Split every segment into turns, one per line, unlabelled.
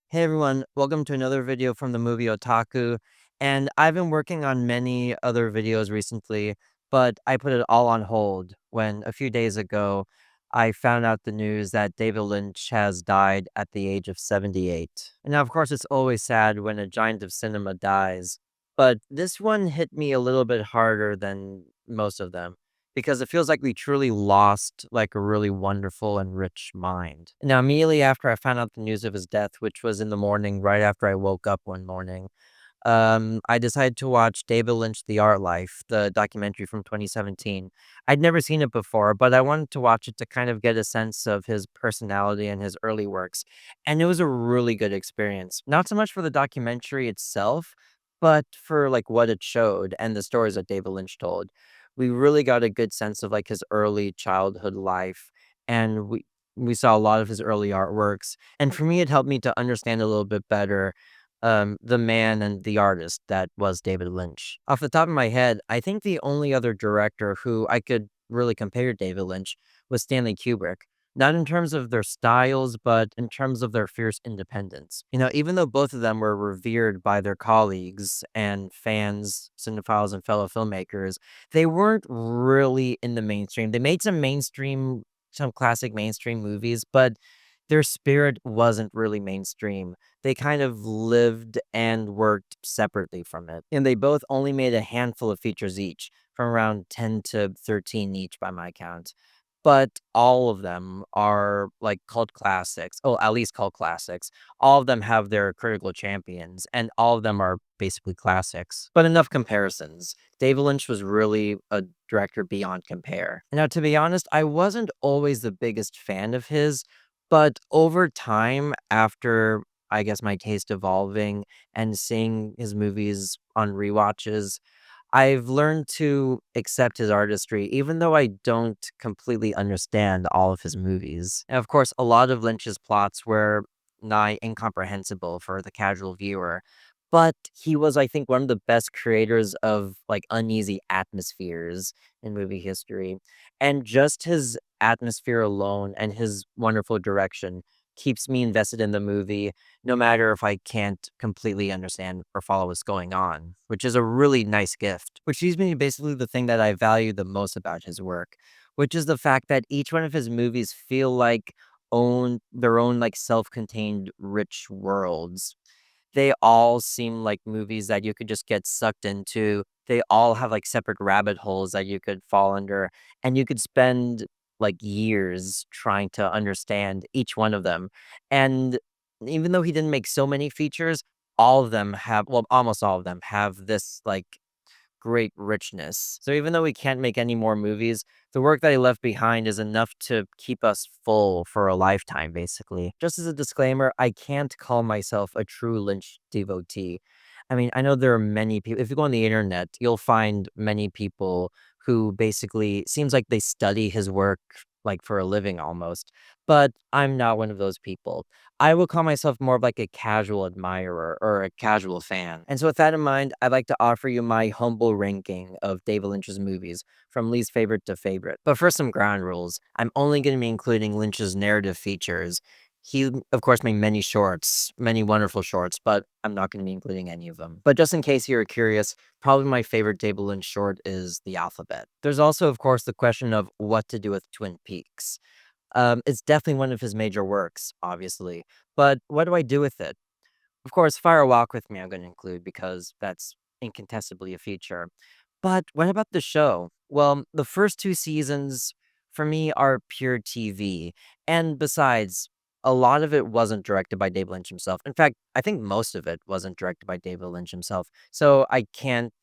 Hey everyone, welcome to another video from the movie Otaku. And I've been working on many other videos recently, but I put it all on hold when a few days ago I found out the news that David Lynch has died at the age of 78. And now, of course, it's always sad when a giant of cinema dies, but this one hit me a little bit harder than most of them because it feels like we truly lost like a really wonderful and rich mind. Now, immediately after I found out the news of his death, which was in the morning, right after I woke up one morning, I decided to watch David Lynch, The Art Life, the documentary from 2017. I'd never seen it before, but I wanted to watch it to kind of get a sense of his personality and his early works. And it was a really good experience. Not so much for the documentary itself, but for like what it showed and the stories that David Lynch told. We really got a good sense of like his early childhood life, and we saw a lot of his early artworks. And for me, it helped me to understand a little bit better the man and the artist that was David Lynch. Off the top of my head, I think the only other director who I could really compare to David Lynch was Stanley Kubrick. Not in terms of their styles, but in terms of their fierce independence. Even though both of them were revered by their colleagues and fans, cinephiles, and fellow filmmakers, they weren't really in the mainstream. They made some classic mainstream movies, but their spirit wasn't really mainstream. They kind of lived and worked separately from it. And they both only made a handful of features each, from around 10 to 13 each by my count. But all of them are like cult classics. Oh, at least cult classics. All of them have their critical champions, and all of them are basically classics. But enough comparisons. David Lynch was really a director beyond compare. Now, to be honest, I wasn't always the biggest fan of his, but over time, after I guess my taste evolving and seeing his movies on rewatches, I've learned to accept his artistry, even though I don't completely understand all of his movies. And of course, a lot of Lynch's plots were nigh incomprehensible for the casual viewer, but he was, I think, one of the best creators of like uneasy atmospheres in movie history. And just his atmosphere alone and his wonderful direction keeps me invested in the movie no matter if I can't completely understand or follow what's going on, which is a really nice gift. Which leads me to basically the thing that I value the most about his work, which is the fact that each one of his movies feel like own their own like self-contained rich worlds. They all seem like movies that you could just get sucked into. They all have, like, separate rabbit holes that you could fall under, and you could spend, like, years trying to understand each one of them, and even though he didn't make so many features, all of them have well, almost all of them have this, like, great richness. So even though we can't make any more movies, the work that he left behind is enough to keep us full for a lifetime, basically. Just as a disclaimer, I can't call myself a true Lynch devotee. I mean, I know there are many people, if you go on the internet, you'll find many people who basically seems like they study his work like for a living almost, but I'm not one of those people. I would call myself more of like a casual admirer or a casual fan. And so with that in mind, I'd like to offer you my humble ranking of David Lynch's movies from least favorite to favorite. But first, some ground rules. I'm only going to be including Lynch's narrative features. He, of course, made many shorts, many wonderful shorts, but I'm not going to be including any of them. But just in case you're curious, probably my favorite David Lynch short is The Alphabet. There's also, of course, the question of what to do with Twin Peaks. It's definitely one of his major works, obviously, but what do I do with it? Of course, Fire Walk with Me I'm gonna include because that's incontestably a feature. But what about the show? Well, the first 2 seasons for me are pure TV, and besides, a lot of it wasn't directed by David Lynch himself. In fact, I think most of it wasn't directed by David Lynch himself, so I can't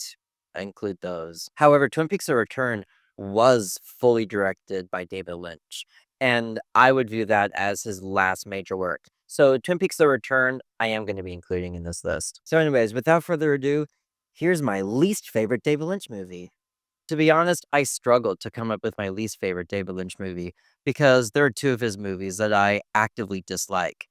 include those. However, Twin Peaks: The Return was fully directed by David Lynch, and I would view that as his last major work. So Twin Peaks: The Return, I am gonna be including in this list. So anyways, without further ado, here's my least favorite David Lynch movie. To be honest, I struggled to come up with my least favorite David Lynch movie because there are 2 of his movies that I actively dislike.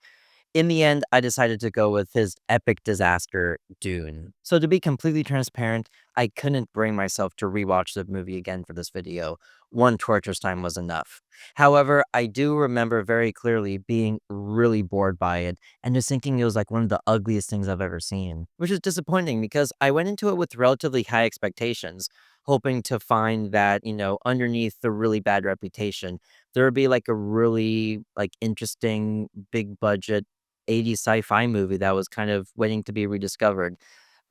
In the end, I decided to go with his epic disaster, Dune. So to be completely transparent, I couldn't bring myself to rewatch the movie again for this video. One torturous time was enough. However, I do remember very clearly being really bored by it and just thinking it was like one of the ugliest things I've ever seen, which is disappointing because I went into it with relatively high expectations, hoping to find that, underneath the really bad reputation, there would be like a really like interesting big budget 80s sci-fi movie that was kind of waiting to be rediscovered.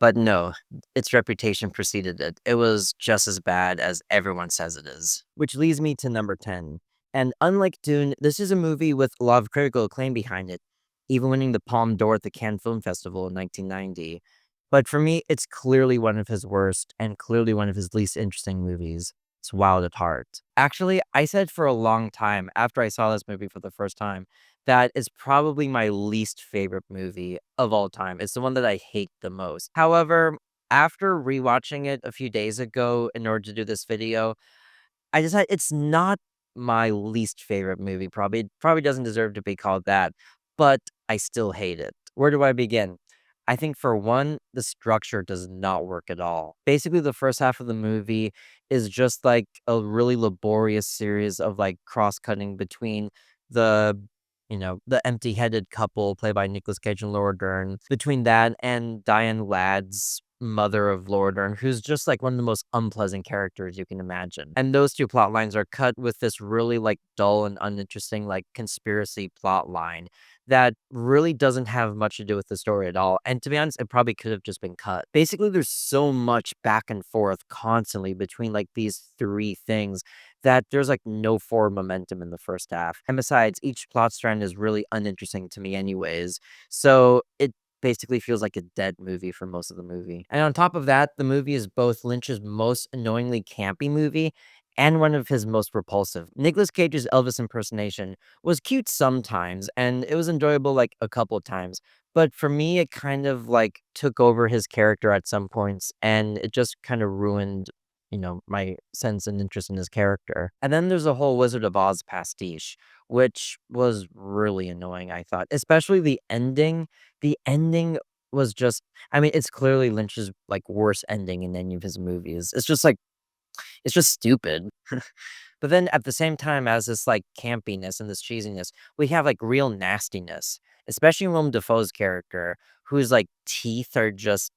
But no, its reputation preceded it. It was just as bad as everyone says it is. Which leads me to number 10. And unlike Dune, this is a movie with a lot of critical acclaim behind it, even winning the Palme d'Or at the Cannes Film Festival in 1990. But for me, it's clearly one of his worst and clearly one of his least interesting movies. It's Wild at Heart. Actually, I said for a long time after I saw this movie for the first time that is probably my least favorite movie of all time. It's the one that I hate the most. However, after rewatching it a few days ago in order to do this video, I decided it's not my least favorite movie, probably. It probably doesn't deserve to be called that, but I still hate it. Where do I begin? I think for one, the structure does not work at all. Basically, the first half of the movie is just like a really laborious series of like cross-cutting between the the empty-headed couple played by Nicolas Cage and Laura Dern, between that and Diane Ladd's mother of Laura Dern, who's just like one of the most unpleasant characters you can imagine. And those two plot lines are cut with this really like dull and uninteresting like conspiracy plot line that really doesn't have much to do with the story at all. And to be honest, it probably could have just been cut. Basically, there's so much back and forth constantly between like these three things that there's like no forward momentum in the first half. And besides, each plot strand is really uninteresting to me anyways. So it basically feels like a dead movie for most of the movie. And on top of that, the movie is both Lynch's most annoyingly campy movie and one of his most repulsive. Nicolas Cage's Elvis impersonation was cute sometimes, and it was enjoyable like a couple of times. But for me, it kind of like took over his character at some points, and it just kind of ruined my sense and interest in his character. And then there's a whole Wizard of Oz pastiche, which was really annoying, I thought, especially the ending. The ending was just, I mean, it's clearly Lynch's like worst ending in any of his movies. It's just like, it's just stupid. But then at the same time as this like campiness and this cheesiness, we have like real nastiness, especially Willem Dafoe's character, whose like teeth are just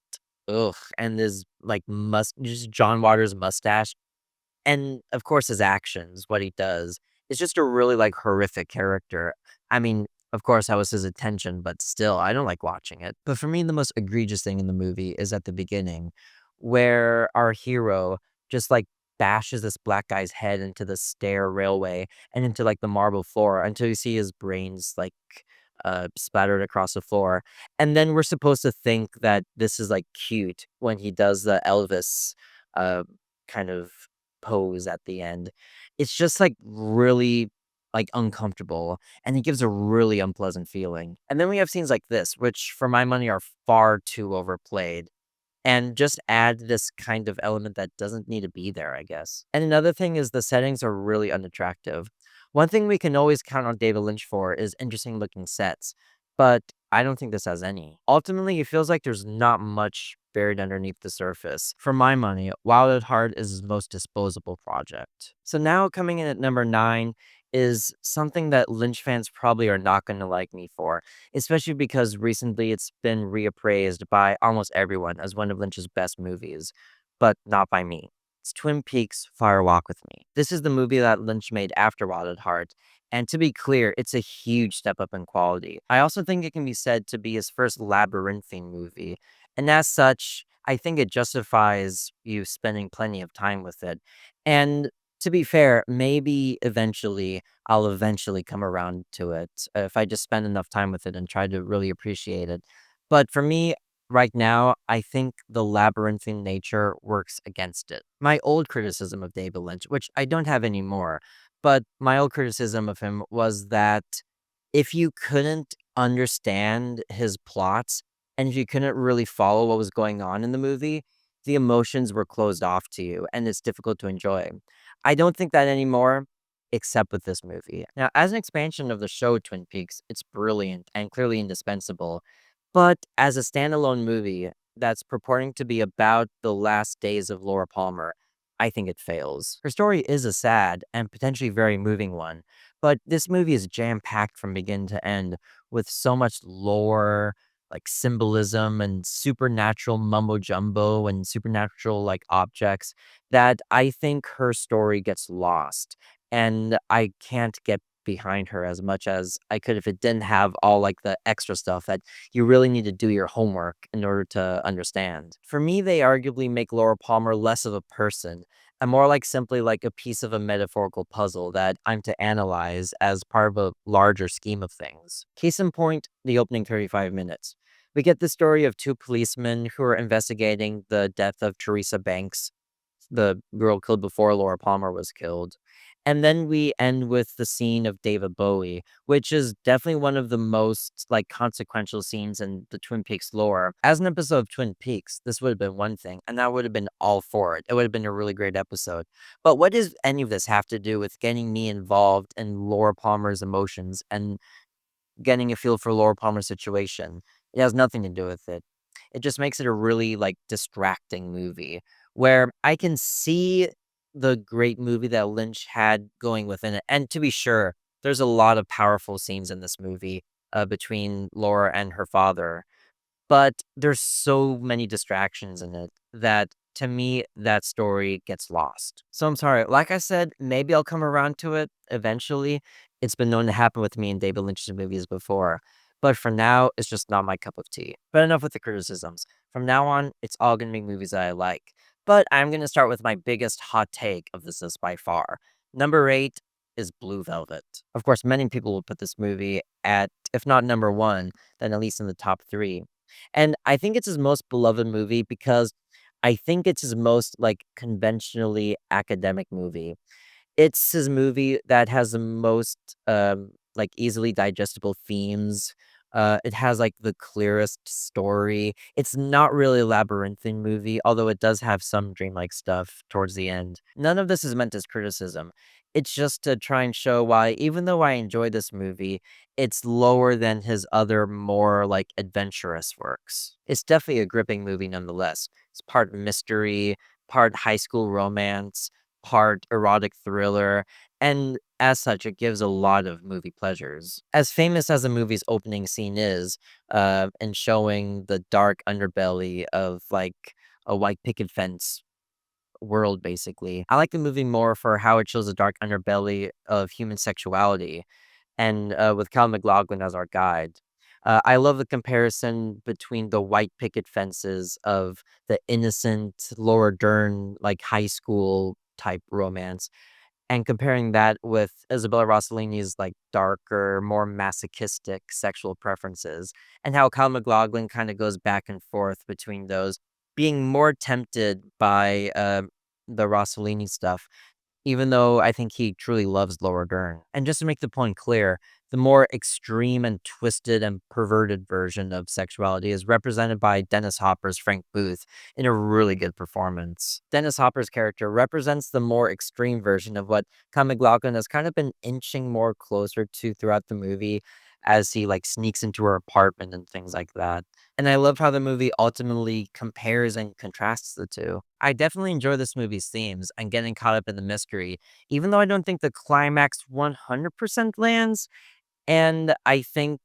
ugh, and his like just John Waters mustache, and of course his actions, what he does, is just a really like horrific character. I mean, of course that was his intention, but still, I don't like watching it. But for me, the most egregious thing in the movie is at the beginning, where our hero just like bashes this black guy's head into the stair railway and into like the marble floor until you see his brains like splattered across the floor. And then we're supposed to think that this is like cute when he does the Elvis uh kind of pose at the end. It's just like really like uncomfortable and it gives a really unpleasant feeling. And then we have scenes like this, which for my money are far too overplayed and just add this kind of element that doesn't need to be there, I guess. And another thing is the settings are really unattractive. One thing we can always count on David Lynch for is interesting looking sets, but I don't think this has any. Ultimately, it feels like there's not much buried underneath the surface. For my money, Wild at Heart is his most disposable project. So now coming in at number 9 is something that Lynch fans probably are not going to like me for, especially because recently it's been reappraised by almost everyone as one of Lynch's best movies, but not by me. It's Twin Peaks Fire Walk with Me. This is the movie that Lynch made after Wild at Heart, and to be clear, it's a huge step up in quality. I also think it can be said to be his first labyrinthine movie, and as such, I think it justifies you spending plenty of time with it. And to be fair, maybe eventually I'll eventually come around to it if I just spend enough time with it and try to really appreciate it. But for me, right now, I think the labyrinthine nature works against it. My old criticism of David Lynch, which I don't have anymore, but my old criticism of him was that if you couldn't understand his plots and if you couldn't really follow what was going on in the movie, the emotions were closed off to you and it's difficult to enjoy. I don't think that anymore. except with this movie. Now, as an expansion of the show Twin Peaks, it's brilliant and clearly indispensable. But as a standalone movie that's purporting to be about the last days of Laura Palmer, I think it fails. Her story is a sad and potentially very moving one, but this movie is jam packed from begin to end with so much lore, like symbolism and supernatural mumbo jumbo and supernatural like objects that I think her story gets lost. And I can't get behind her as much as I could if it didn't have all like the extra stuff that you really need to do your homework in order to understand. For me, they arguably make Laura Palmer less of a person and more like simply like a piece of a metaphorical puzzle that I'm to analyze as part of a larger scheme of things. Case in point, the opening 35 minutes. We get the story of two policemen who are investigating the death of Teresa Banks, the girl killed before Laura Palmer was killed. And then we end with the scene of David Bowie, which is definitely one of the most like consequential scenes in the Twin Peaks lore. As an episode of Twin Peaks, this would have been one thing, and that would have been all for it. It would have been a really great episode. But what does any of this have to do with getting me involved in Laura Palmer's emotions and getting a feel for Laura Palmer's situation? It has nothing to do with it. It just makes it a really, like, distracting movie where I can see the great movie that Lynch had going within it, and to be sure, there's a lot of powerful scenes in this movie, between Laura and her father. But there's so many distractions in it that, to me, that story gets lost. So I'm sorry, like I said, maybe I'll come around to it eventually. It's been known to happen with me in David Lynch's movies before. But for now, it's just not my cup of tea. But enough with the criticisms. From now on, it's all gonna be movies that I like. But I'm gonna start with my biggest hot take of this list by far. Number 8 is Blue Velvet. Of course, many people will put this movie at, if not number 1, then at least in the top 3. And I think it's his most beloved movie because I think it's his most, like, conventionally academic movie. It's his movie that has the most, like, easily digestible themes. It has, like, the clearest story. It's not really a labyrinthine movie, although it does have some dreamlike stuff towards the end. None of this is meant as criticism. It's just to try and show why, even though I enjoy this movie, it's lower than his other more, like, adventurous works. It's definitely a gripping movie nonetheless. It's part mystery, part high school romance, part erotic thriller, and as such, it gives a lot of movie pleasures. As famous as the movie's opening scene is, in showing the dark underbelly of like a white picket fence world, basically, I like the movie more for how it shows the dark underbelly of human sexuality and with Cal McLaughlin as our guide. I love the comparison between the white picket fences of the innocent Laura Dern, like high school type romance, and comparing that with Isabella Rossellini's like darker, more masochistic sexual preferences, and how Kyle MacLachlan kind of goes back and forth between those, being more tempted by the Rossellini stuff even though I think he truly loves Laura Dern. And just to make the point clear, the more extreme and twisted and perverted version of sexuality is represented by Dennis Hopper's Frank Booth in a really good performance. Dennis Hopper's character represents the more extreme version of what Kyle MacLachlan has kind of been inching more closer to throughout the movie as he like sneaks into her apartment and things like that. And I love how the movie ultimately compares and contrasts the two. I definitely enjoy this movie's themes and getting caught up in the mystery, even though I don't think the climax 100% lands. And I think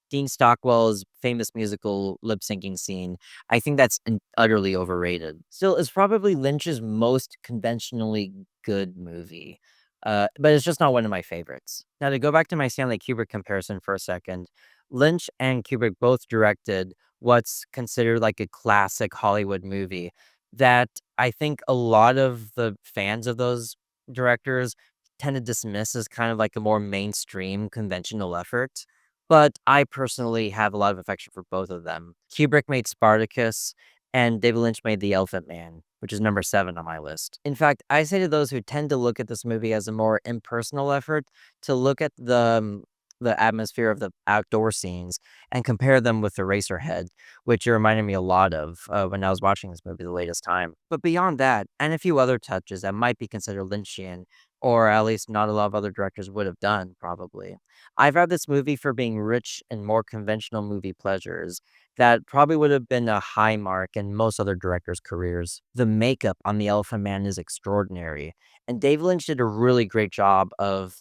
Dean Stockwell's famous musical lip syncing scene, I think that's utterly overrated. Still, it's probably Lynch's most conventionally good movie, but it's just not one of my favorites. Now, to go back to my Stanley Kubrick comparison for a second, Lynch and Kubrick both directed what's considered like a classic Hollywood movie that I think a lot of the fans of those directors tend to dismiss as kind of like a more mainstream conventional effort. But I personally have a lot of affection for both of them. Kubrick made Spartacus, and David Lynch made The Elephant Man, which is number 7 on my list. In fact, I say to those who tend to look at this movie as a more impersonal effort to look at the atmosphere of the outdoor scenes and compare them with Eraserhead, which it reminded me a lot of when I was watching this movie the latest time. But beyond that, and a few other touches that might be considered Lynchian, or at least not a lot of other directors would have done, probably. I've had this movie for being rich in more conventional movie pleasures that probably would have been a high mark in most other directors' careers. The makeup on the Elephant Man is extraordinary, and David Lynch did a really great job of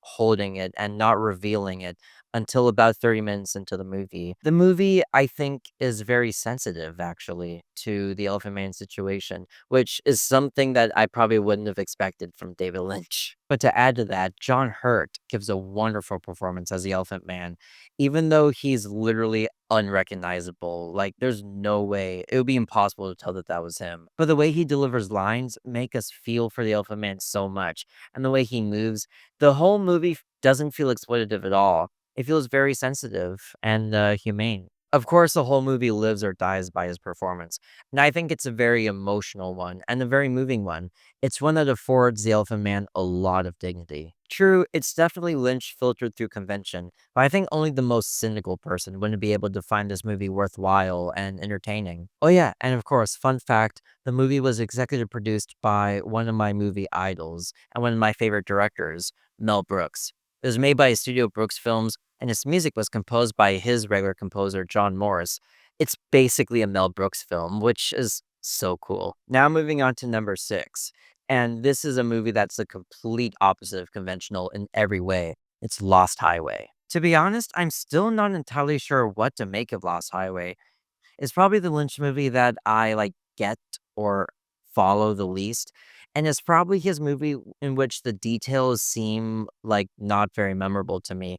holding it and not revealing it until about 30 minutes into the movie. The movie, I think, is very sensitive actually to the Elephant Man situation, which is something that I probably wouldn't have expected from David Lynch. But to add to that, John Hurt gives a wonderful performance as the Elephant Man, even though he's literally unrecognizable. Like, there's no way, it would be impossible to tell that that was him. But the way he delivers lines make us feel for the Elephant Man so much, and the way he moves, the whole movie doesn't feel exploitative at all. It feels very sensitive and humane. Of course, the whole movie lives or dies by his performance, and I think it's a very emotional one and a very moving one. It's one that affords the Elephant Man a lot of dignity. True, it's definitely Lynch filtered through convention, but I think only the most cynical person wouldn't be able to find this movie worthwhile and entertaining. Oh yeah, and of course, fun fact, the movie was executive produced by one of my movie idols and one of my favorite directors, Mel Brooks. It was made by Studio Brooks Films, and its music was composed by his regular composer, John Morris. It's basically a Mel Brooks film, which is so cool. Now moving on to number 6. And this is a movie that's the complete opposite of conventional in every way. It's Lost Highway. To be honest, I'm still not entirely sure what to make of Lost Highway. It's probably the Lynch movie that I, get or follow the least, and it's probably his movie in which the details seem, not very memorable to me.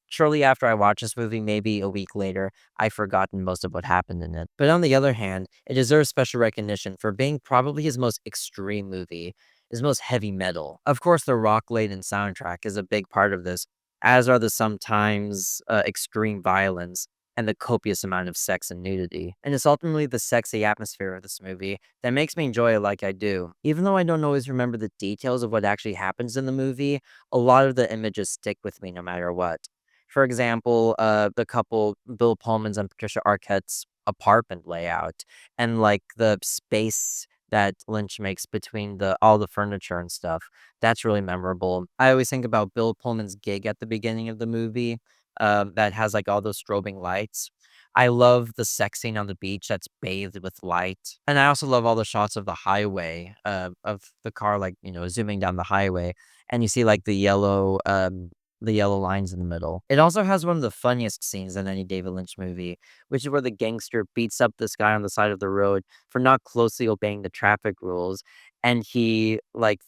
Shortly after I watched this movie, maybe a week later, I've forgotten most of what happened in it. But on the other hand, it deserves special recognition for being probably his most extreme movie, his most heavy metal. Of course, the rock-laden soundtrack is a big part of this, as are the sometimes, extreme violence and the copious amount of sex and nudity. And it's ultimately the sexy atmosphere of this movie that makes me enjoy it like I do. Even though I don't always remember the details of what actually happens in the movie, a lot of the images stick with me no matter what. For example, the couple Bill Pullman's and Patricia Arquette's apartment layout and the space that Lynch makes between the all the furniture and stuff. That's really memorable. I always think about Bill Pullman's gig at the beginning of the movie that has all those strobing lights. I love the sex scene on the beach that's bathed with light. And I also love all the shots of the highway, of the car, zooming down the highway. And you see the yellow lines in the middle. It also has one of the funniest scenes in any David Lynch movie, which is where the gangster beats up this guy on the side of the road for not closely obeying the traffic rules. And he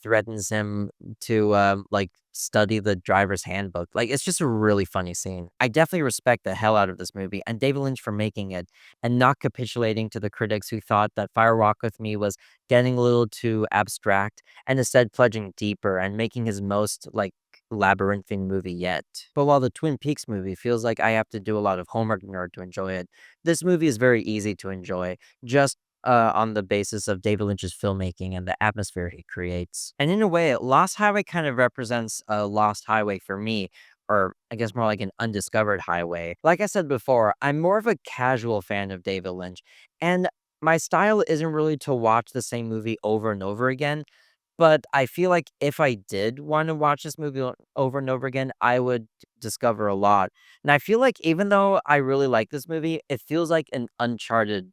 threatens him to study the driver's handbook. It's just a really funny scene. I definitely respect the hell out of this movie and David Lynch for making it and not capitulating to the critics who thought that Fire Walk with Me was getting a little too abstract and instead pledging deeper and making his most labyrinthine movie yet. But while the Twin Peaks movie feels like I have to do a lot of homework in order to enjoy it, this movie is very easy to enjoy. Just on the basis of David Lynch's filmmaking and the atmosphere he creates. And in a way, Lost Highway kind of represents a lost highway for me, or I guess more like an undiscovered highway. Like I said before, I'm more of a casual fan of David Lynch, and my style isn't really to watch the same movie over and over again. But I feel like if I did wanna watch this movie over and over again, I would discover a lot. And I feel like even though I really like this movie, it feels like an uncharted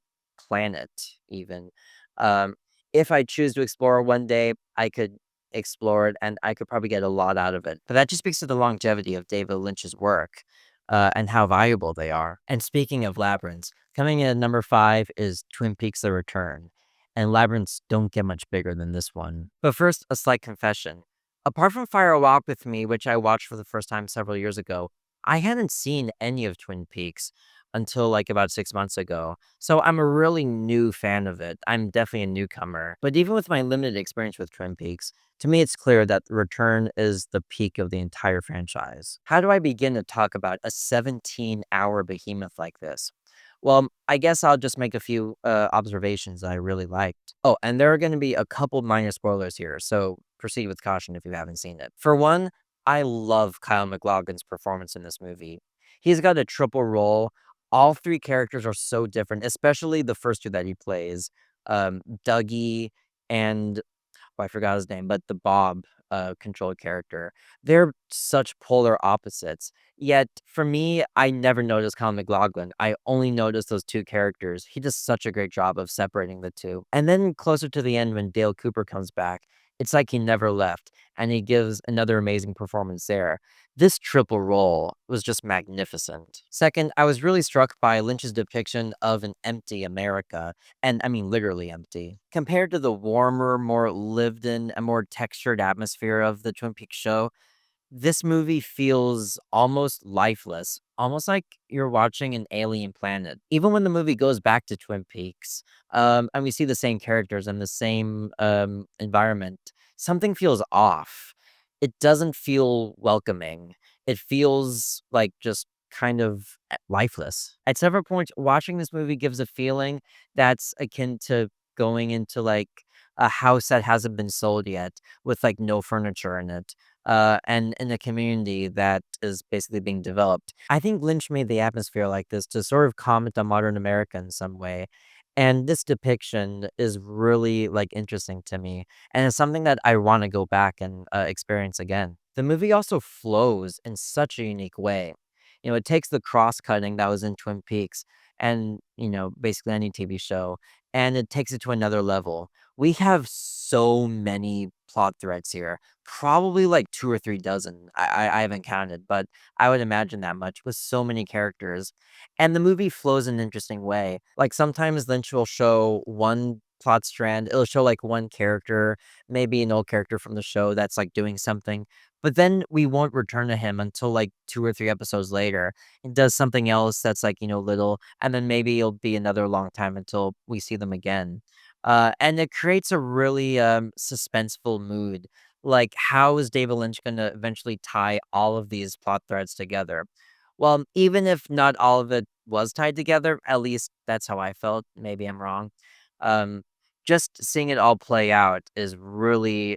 planet even. Um, if I choose to explore one day, I could explore it, and I could probably get a lot out of it. But that just speaks to the longevity of David Lynch's work, and how valuable they are. And speaking of labyrinths, coming in at number 5 is Twin Peaks: The Return, and labyrinths don't get much bigger than this one. But first, a slight confession. Apart from Fire Walk with Me, which I watched for the first time several years ago, I hadn't seen any of Twin Peaks until about 6 months ago. So I'm a really new fan of it. I'm definitely a newcomer. But even with my limited experience with Twin Peaks, to me it's clear that The Return is the peak of the entire franchise. How do I begin to talk about a 17-hour behemoth like this? Well, I guess I'll just make a few observations that I really liked. Oh, and there are going to be a couple minor spoilers here, so proceed with caution if you haven't seen it. For one, I love Kyle MacLachlan's performance in this movie. He's got a triple role. All three characters are so different, especially the first two that he plays, Dougie and well, I forgot his name, but the Bob, controlled character. They're such polar opposites. Yet, for me, I never noticed Kyle MacLachlan. I only noticed those 2 characters. He does such a great job of separating the 2. And then closer to the end when Dale Cooper comes back, it's like he never left, and he gives another amazing performance there. This triple role was just magnificent. Second, I was really struck by Lynch's depiction of an empty America, and I mean literally empty. Compared to the warmer, more lived in, and more textured atmosphere of the Twin Peaks show, this movie feels almost lifeless, almost like you're watching an alien planet. Even when the movie goes back to Twin Peaks, and we see the same characters and the same environment, something feels off. It doesn't feel welcoming. It feels like just kind of lifeless. At several points, watching this movie gives a feeling that's akin to going into like a house that hasn't been sold yet with like no furniture in it and in a community that is basically being developed. I think Lynch made the atmosphere like this to sort of comment on modern America in some way. And this depiction is really like interesting to me, and it's something that I want to go back and experience again. The movie also flows in such a unique way. It takes the cross cutting that was in Twin Peaks and, basically any TV show, and it takes it to another level. We have so many plot threads here. Probably like 2 or 3 dozen. I haven't counted, but I would imagine that much with so many characters. And the movie flows in an interesting way. Like, sometimes Lynch will show one plot strand, it'll show, like, one character, maybe an old character from the show that's, like, doing something, but then we won't return to him until, like, 2 or 3 episodes later. He does something else that's, like, little, and then maybe it'll be another long time until we see them again. And it creates a really, suspenseful mood. Like, how is David Lynch gonna eventually tie all of these plot threads together? Well, even if not all of it was tied together, at least that's how I felt. Maybe I'm wrong. Um, just seeing it all play out is really,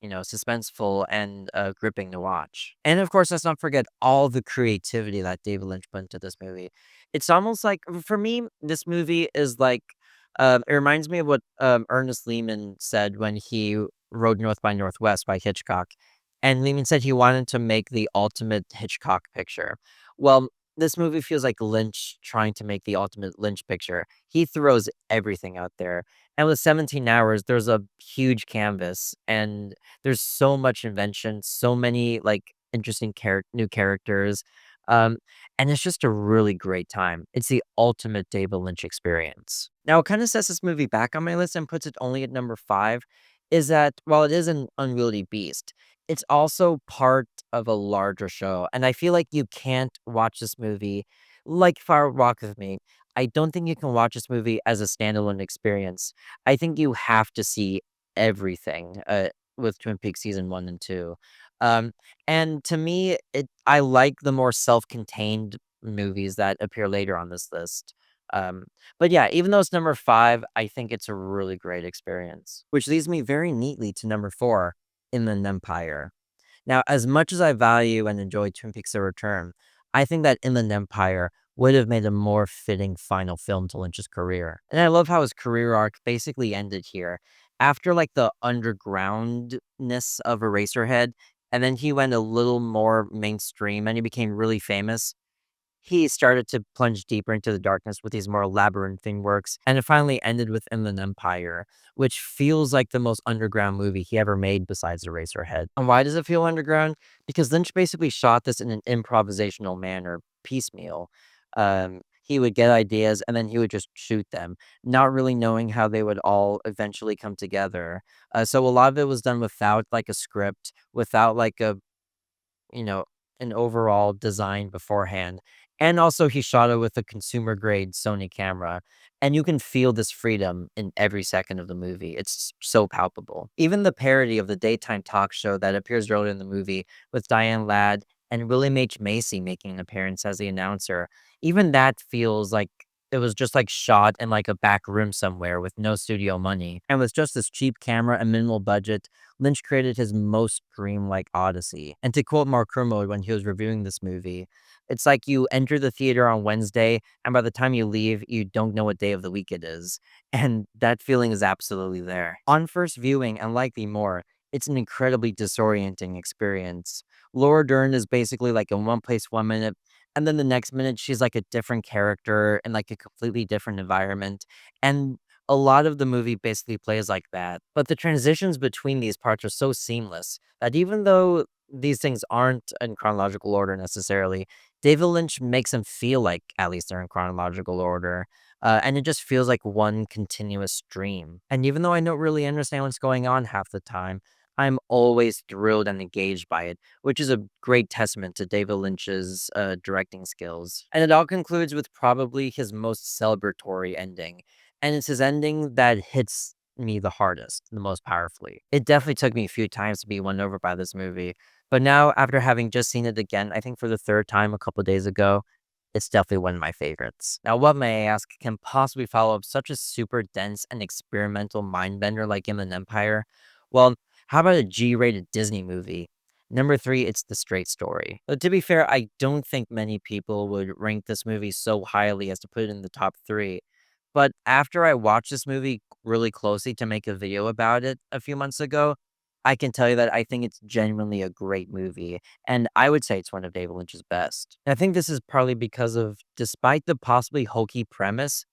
suspenseful and gripping to watch. And of course, let's not forget all the creativity that David Lynch put into this movie. It's almost like, for me, this movie is like, it reminds me of what Ernest Lehman said when he wrote North by Northwest by Hitchcock. And Lehman said he wanted to make the ultimate Hitchcock picture. Well, this movie feels like Lynch trying to make the ultimate Lynch picture. He throws everything out there. And with 17 hours, there's a huge canvas and there's so much invention, so many like interesting new characters. Um, and it's just a really great time. It's the ultimate David Lynch experience. Now, what kind of sets this movie back on my list and puts it only at number 5 is that while it is an unwieldy beast, it's also part of a larger show. And I feel like you can't watch this movie like Fire Walk with Me. I don't think you can watch this movie as a standalone experience. I think you have to see everything with Twin Peaks season 1 and 2. Um, and to me, I like the more self-contained movies that appear later on this list. Um, but yeah, even though it's number 5, I think it's a really great experience. Which leads me very neatly to number 4, Inland Empire. Now, as much as I value and enjoy Twin Peaks: The Return, I think that Inland Empire would have made a more fitting final film to Lynch's career. And I love how his career arc basically ended here. After like the undergroundness of Eraserhead, and then he went a little more mainstream and he became really famous. He started to plunge deeper into the darkness with these more labyrinthine works, and it finally ended with Inland Empire, which feels like the most underground movie he ever made besides Eraserhead. And why does it feel underground? Because Lynch basically shot this in an improvisational manner, piecemeal. He would get ideas and then he would just shoot them, not really knowing how they would all eventually come together. So a lot of it was done without like a script, without like you know, an overall design beforehand. And also he shot it with a consumer grade Sony camera. And you can feel this freedom in every second of the movie. It's so palpable. Even the parody of the daytime talk show that appears earlier in the movie with Diane Ladd and William H. Macy making an appearance as the announcer, even that feels like it was just like shot in like a back room somewhere with no studio money. And with just this cheap camera and minimal budget, Lynch created his most dreamlike odyssey. And to quote Mark Kermode when he was reviewing this movie, It's like you enter the theater on Wednesday, and by the time you leave, you don't know what day of the week it is. And that feeling is absolutely there. On first viewing, and likely more, it's an incredibly disorienting experience. Laura Dern is basically like in one place 1 minute, and then the next minute she's like a different character in like a completely different environment. And a lot of the movie basically plays like that. But the transitions between these parts are so seamless that even though these things aren't in chronological order necessarily, David Lynch makes them feel like at least they're in chronological order. And it just feels like one continuous stream. And even though I don't really understand what's going on half the time, I'm always thrilled and engaged by it, which is a great testament to David Lynch's directing skills. And it all concludes with probably his most celebratory ending. And it's his ending that hits me the hardest, the most powerfully. It definitely took me a few times to be won over by this movie. But now, after having just seen it again, I think for the third time a couple days ago, it's definitely one of my favorites. Now, what may I ask can possibly follow up such a super dense and experimental mind bender like Inland Empire? Well, how about a G-rated Disney movie? Number three, it's The Straight Story. To be fair, I don't think many people would rank this movie so highly as to put it in the top three. But after I watched this movie really closely to make a video about it a few months ago, I can tell you that I think it's genuinely a great movie, and I would say it's one of David Lynch's best. And I think this is partly because of, despite the possibly hokey premise,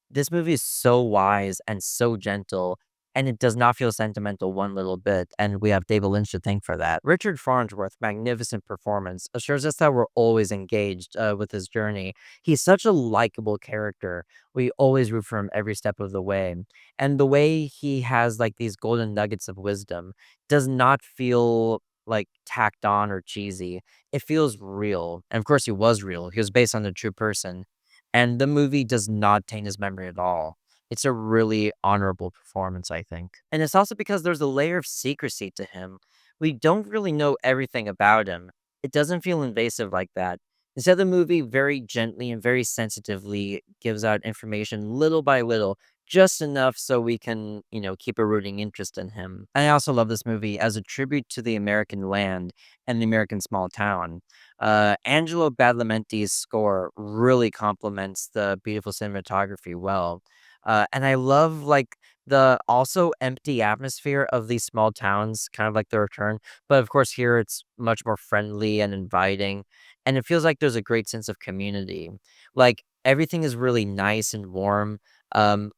this movie is so wise and so gentle, and it does not feel sentimental one little bit, and we have David Lynch to thank for that. Richard Farnsworth's magnificent performance assures us that we're always engaged with his journey. He's such a likable character. We always root for him every step of the way. And the way he has like these golden nuggets of wisdom does not feel like tacked on or cheesy. It feels real. And of course, he was real. He was based on a true person. And the movie does not taint his memory at all. It's a really honorable performance, I think. And it's also because there's a layer of secrecy to him. We don't really know everything about him. It doesn't feel invasive like that. Instead, the movie very gently and very sensitively gives out information little by little, just enough so we can, keep a rooting interest in him. And I also love this movie as a tribute to the American land and the American small town. Angelo Badalamenti's score really complements the beautiful cinematography well. And I love like the also empty atmosphere of these small towns, kind of like The Return. But of course, here it's much more friendly and inviting. And it feels like there's a great sense of community. Like everything is really nice and warm. Um,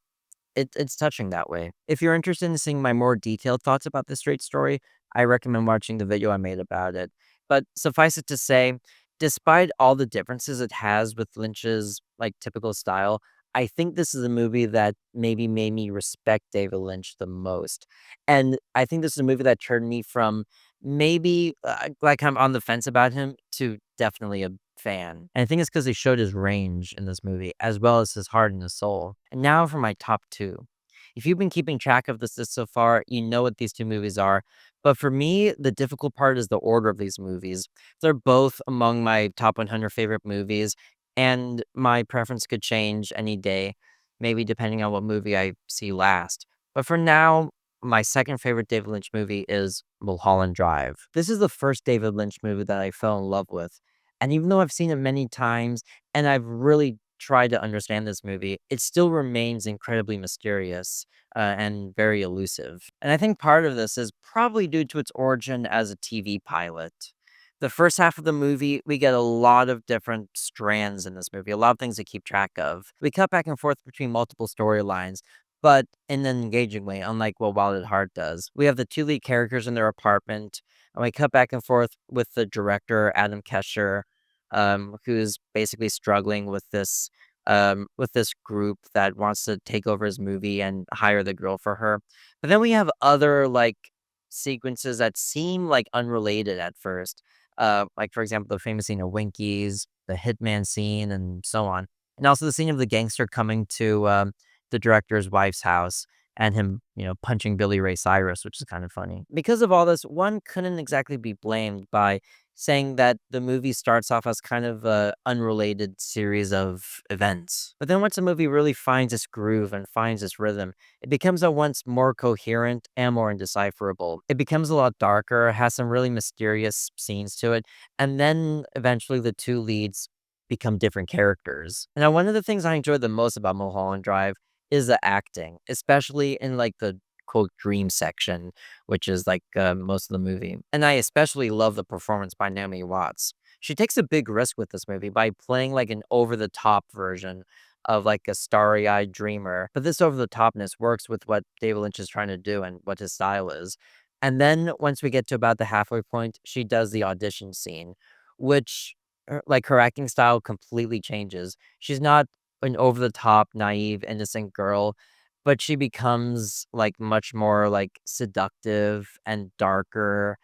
it's touching that way. If you're interested in seeing my more detailed thoughts about this straight story, I recommend watching the video I made about it. But suffice it to say, despite all the differences it has with Lynch's like typical style, I think this is a movie that maybe made me respect David Lynch the most. And I think this is a movie that turned me from maybe like I'm on the fence about him to definitely a fan. And I think it's because he showed his range in this movie, as well as his heart and his soul. And now for my top two. If you've been keeping track of this list so far, you know what these two movies are. But for me, the difficult part is the order of these movies. They're both among my top 100 favorite movies, and my preference could change any day, maybe depending on what movie I see last. But for now, my second favorite David Lynch movie is Mulholland Drive. This is the first David Lynch movie that I fell in love with. And even though I've seen it many times and I've really tried to understand this movie, it still remains incredibly mysterious and very elusive. And I think part of this is probably due to its origin as a TV pilot. The first half of the movie, we get a lot of different strands in this movie, a lot of things to keep track of. We cut back and forth between multiple storylines, but in an engaging way, unlike what Wild at Heart does. We have the two lead characters in their apartment, and we cut back and forth with the director, Adam Kesher, who's basically struggling with this group that wants to take over his movie and hire the girl for her. But then we have other like sequences that seem like unrelated at first. Like for example, the famous scene of Winkies, the hitman scene, and so on. And also the scene of the gangster coming to the director's wife's house and him, punching Billy Ray Cyrus, which is kind of funny. Because of all this, one couldn't exactly be blamed by saying that the movie starts off as kind of a unrelated series of events. But then once the movie really finds its groove and finds its rhythm, it becomes at once more coherent and more indecipherable. It becomes a lot darker, has some really mysterious scenes to it, and then eventually the two leads become different characters. Now, one of the things I enjoy the most about Mulholland Drive is the acting, especially in like the quote dream section, which is like most of the movie. And I especially love the performance by Naomi Watts. She takes a big risk with this movie by playing like an over the top version of like a starry eyed dreamer. But this over the topness works with what David Lynch is trying to do and what his style is. And then once we get to about the halfway point, she does the audition scene, which like her acting style completely changes. She's not an over the top, naive, innocent girl, but she becomes, like, much more, like, seductive and darker,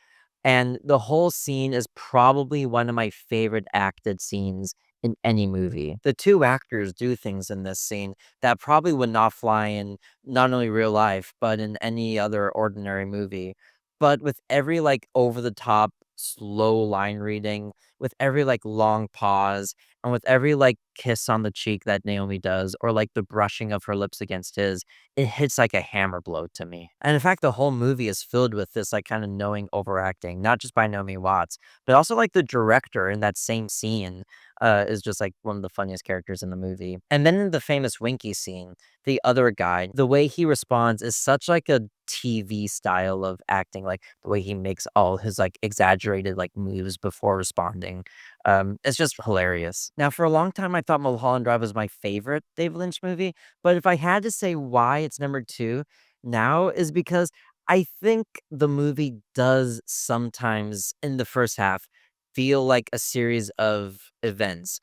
and the whole scene is probably one of my favorite acted scenes in any movie. The 2 actors do things in this scene that probably would not fly in not only real life, but in any other ordinary movie. But with every, like, over the top, slow line reading, with every, like, long pause, and with every, like, kiss on the cheek that Naomi does, or, like, the brushing of her lips against his, it hits like a hammer blow to me. And in fact, the whole movie is filled with this like kind of knowing overacting, not just by Naomi Watts, but also like the director in that same scene is just like one of the funniest characters in the movie. And then in the famous Winky scene, the other guy, the way he responds is such like a TV style of acting, like the way he makes all his like exaggerated like moves before responding. It's just hilarious. Now, for a long time, I thought Mulholland Drive was my favorite David Lynch movie, but if I had to say why it's number 2 now is because I think the movie does sometimes, in the first half, feel like a series of events,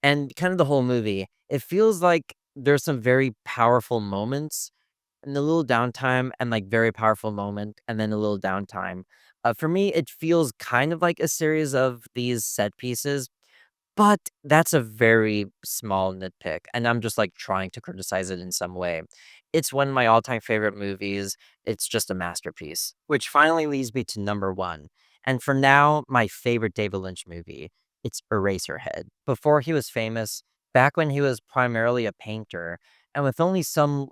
and kind of the whole movie, it feels like there's some very powerful moments and a little downtime and, like, very powerful moment and then a little downtime. For me, it feels kind of like a series of these set pieces, but that's a very small nitpick, and I'm just, like, trying to criticize it in some way. It's one of my all-time favorite movies. It's just a masterpiece, which finally leads me to number 1, and for now, my favorite David Lynch movie. It's Eraserhead. Before he was famous, back when he was primarily a painter, and with only some,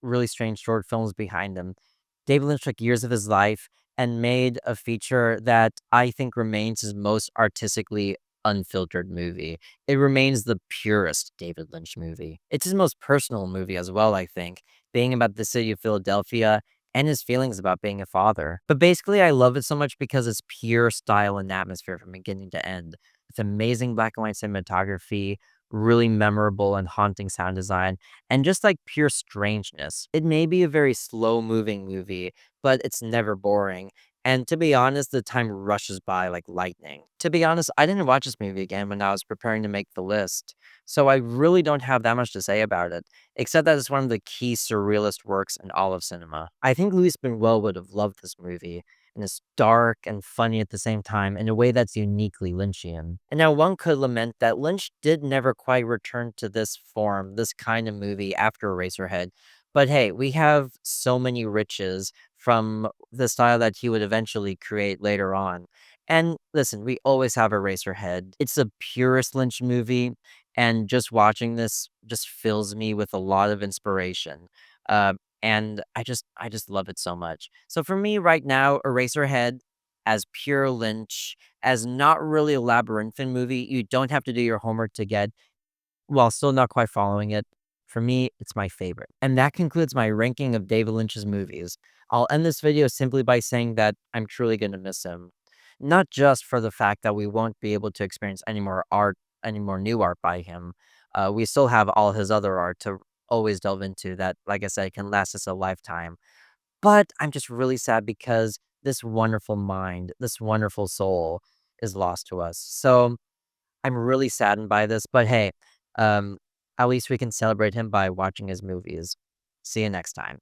really strange short films behind him, David Lynch took years of his life and made a feature that I think remains his most artistically unfiltered movie. It remains the purest David Lynch movie. It's his most personal movie as well, I think, being about the city of Philadelphia and his feelings about being a father. But basically, I love it so much because it's pure style and atmosphere from beginning to end. It's amazing black and white cinematography, really memorable and haunting sound design, and just like pure strangeness. It may be a very slow moving movie, but it's never boring. And to be honest, the time rushes by like lightning. To be honest, I didn't watch this movie again when I was preparing to make the list. So I really don't have that much to say about it, except that it's one of the key surrealist works in all of cinema. I think Louis Buñuel would have loved this movie, and it's dark and funny at the same time in a way that's uniquely Lynchian. And now one could lament that Lynch did never quite return to this form, this kind of movie after Eraserhead. But hey, we have so many riches from the style that he would eventually create later on. And listen, we always have Eraserhead. It's the purest Lynch movie, and just watching this just fills me with a lot of inspiration. And I just love it so much. So for me right now, Eraserhead as pure Lynch, as not really a labyrinthine movie, you don't have to do your homework to get while still not quite following it. For me, it's my favorite. And that concludes my ranking of David Lynch's movies. I'll end this video simply by saying that I'm truly going to miss him. Not just for the fact that we won't be able to experience any more art, any more new art by him. We still have all his other art to always delve into that, like I said, can last us a lifetime. But I'm just really sad because this wonderful mind, this wonderful soul is lost to us. So I'm really saddened by this, but hey, um, at least we can celebrate him by watching his movies. See you next time.